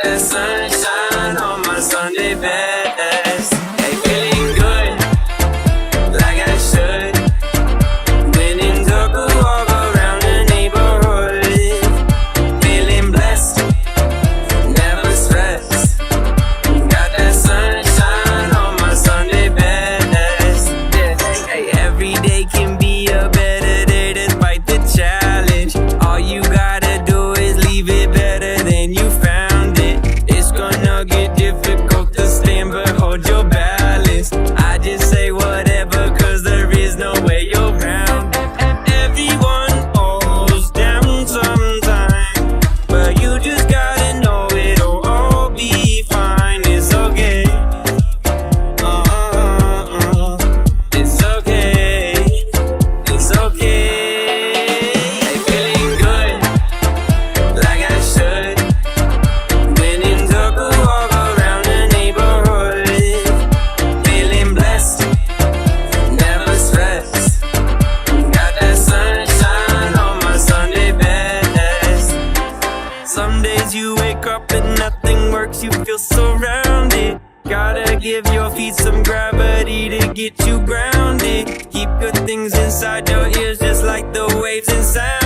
that sunshine on my Sunday best. Hey, feeling good, like I should. Went and took a walk around the neighborhood. Feeling blessed, never stressed. Got that sunshine on my Sunday best. Yeah. Hey, every day can be a better day despite the challenge. All you gotta do is leave it better than you found it. It's gonna get difficult to stand, but hold your balance. I just say whatever, cause there is no way around it. Everyone falls down sometime, but you just gotta know it'll all be fine. It's okay. It's okay. It's okay. Hey, feeling good, like I should. Went and took a walk around the neighborhood. Feeling blessed, never stressed. Got that sunshine on my Sunday best. Some days you wake up and nothing works, you feel surrounded. Gotta give your feet some gravity to get you grounded. Keep good things inside your ears just like the waves and sound.